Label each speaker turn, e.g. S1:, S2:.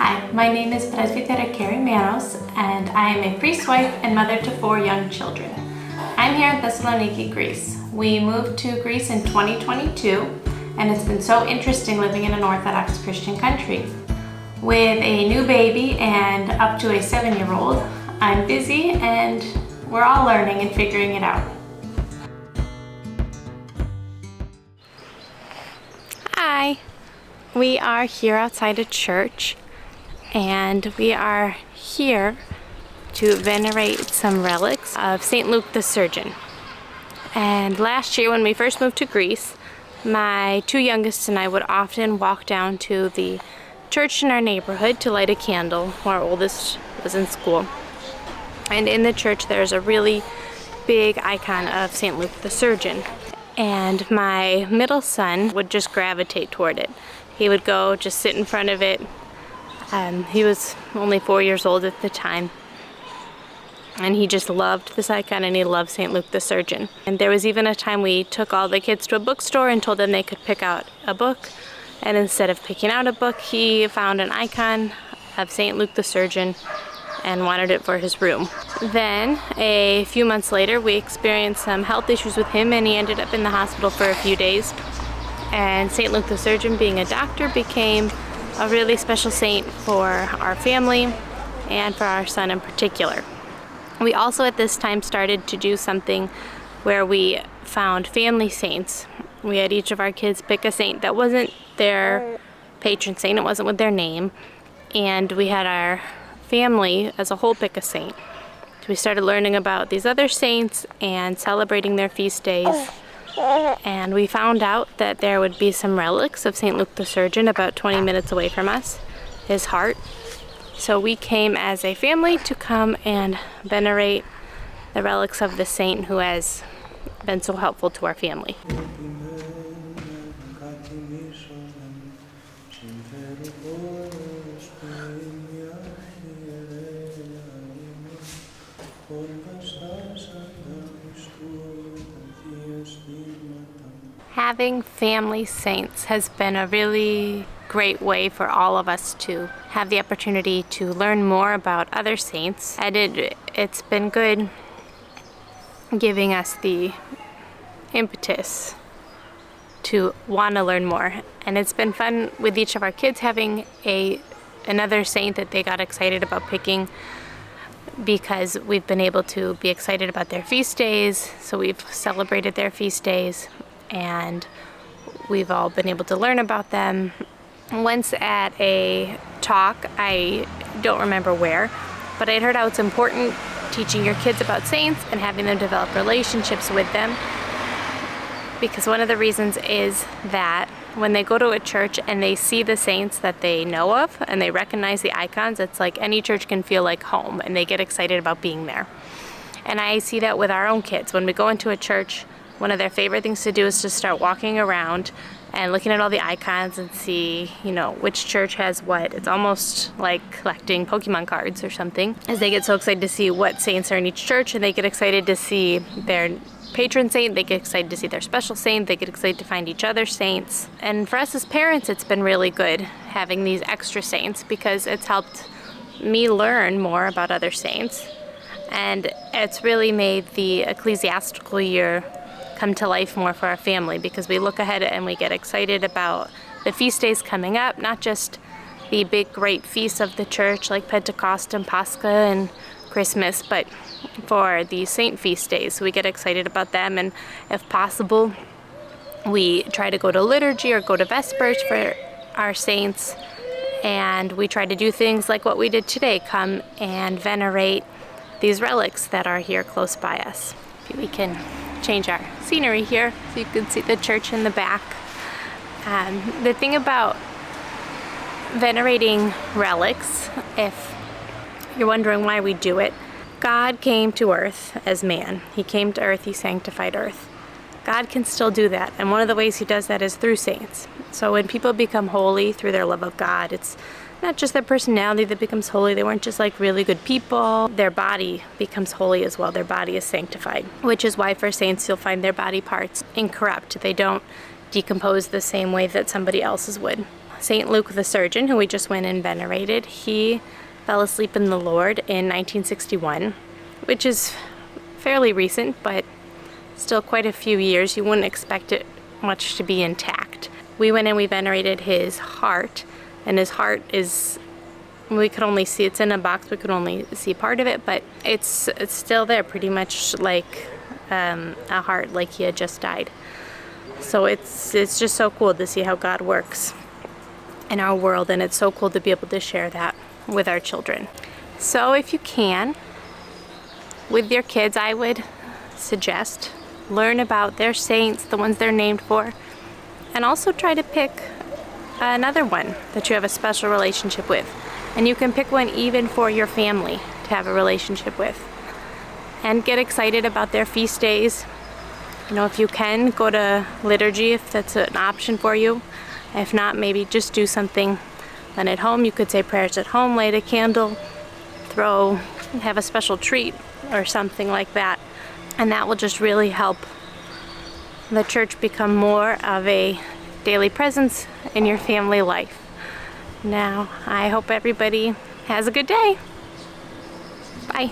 S1: Hi, my name is Presvytera Kerri and I am a priest wife and mother to 4 young children. I'm here in Thessaloniki, Greece. We moved to Greece in 2022, and it's been so interesting living in an Orthodox Christian country. With a new baby and up to a 7-year-old, I'm busy and we're all learning and figuring it out. Hi! We are here outside a church, and we are here to venerate some relics of St. Luke the Surgeon. And last year when we first moved to Greece, my 2 youngest and I would often walk down to the church in our neighborhood to light a candle while our oldest was in school. And in the church there's a really big icon of St. Luke the Surgeon. And my middle son would just gravitate toward it. He would go just sit in front of it. He was only 4 years old at the time. And he just loved this icon, and he loved St. Luke the Surgeon. And there was even a time we took all the kids to a bookstore and told them they could pick out a book. And instead of picking out a book, he found an icon of St. Luke the Surgeon and wanted it for his room. Then, a few months later, we experienced some health issues with him, and he ended up in the hospital for a few days. And St. Luke the Surgeon, being a doctor, became a really special saint for our family and for our son in particular. We also at this time started to do something where we found family saints. We had each of our kids pick a saint that wasn't their patron saint, it wasn't with their name, and we had our family as a whole pick a saint. So we started learning about these other saints and celebrating their feast days. And we found out that there would be some relics of St. Luke the Surgeon about 20 minutes away from us, his heart. So we came as a family to come and venerate the relics of the saint who has been so helpful to our family. Having family saints has been a really great way for all of us to have the opportunity to learn more about other saints. And it's been good giving us the impetus to want to learn more. And it's been fun with each of our kids having another saint that they got excited about picking, because we've been able to be excited about their feast days. So we've celebrated their feast days, and we've all been able to learn about them. Once at a talk, I don't remember where, but I'd heard how it's important teaching your kids about saints and having them develop relationships with them, because one of the reasons is that when they go to a church and they see the saints that they know of and they recognize the icons, it's like any church can feel like home, and they get excited about being there. And I see that with our own kids. When we go into a church, one of their favorite things to do is to start walking around and looking at all the icons and see, which church has what. It's almost like collecting Pokemon cards or something, as they get so excited to see what saints are in each church, and they get excited to see their patron saint, they get excited to see their special saint, they get excited to find each other saints. And for us as parents, it's been really good having these extra saints, because it's helped me learn more about other saints. And it's really made the ecclesiastical year come to life more for our family, because we look ahead and we get excited about the feast days coming up, not just the big great feasts of the church like Pentecost and Pascha and Christmas, but for the saint feast days. We get excited about them, and if possible we try to go to liturgy or go to Vespers for our saints, and we try to do things like what we did today, come and venerate these relics that are here close by us. We can change our scenery here so you can see the church in the back. The thing about venerating relics, if you're wondering why we do it, God came to earth as man. He came to earth, he sanctified earth. God can still do that, and one of the ways he does that is through saints. So when people become holy through their love of God, it's not just their personality that becomes holy. They weren't just like really good people. Their body becomes holy as well. Their body is sanctified, which is why for saints you'll find their body parts incorrupt. They don't decompose the same way that somebody else's would. St. Luke the surgeon, who we just went and venerated, he fell asleep in the Lord in 1961, which is fairly recent, but still quite a few years. You wouldn't expect it much to be intact. We went and we venerated his heart, and his heart is, we could only see, it's in a box, we could only see part of it, but it's still there, pretty much like a heart, like he had just died. So it's just so cool to see how God works in our world, and it's so cool to be able to share that with our children. So if you can, with your kids, I would suggest learn about their saints, the ones they're named for, and also try to pick another one that you have a special relationship with. And you can pick one even for your family to have a relationship with. And get excited about their feast days. You know, if you can, go to liturgy if that's an option for you. If not, maybe just do something then at home. You could say prayers at home, light a candle, have a special treat or something like that. And that will just really help the church become more of a daily presence in your family life. Now, I hope everybody has a good day. Bye.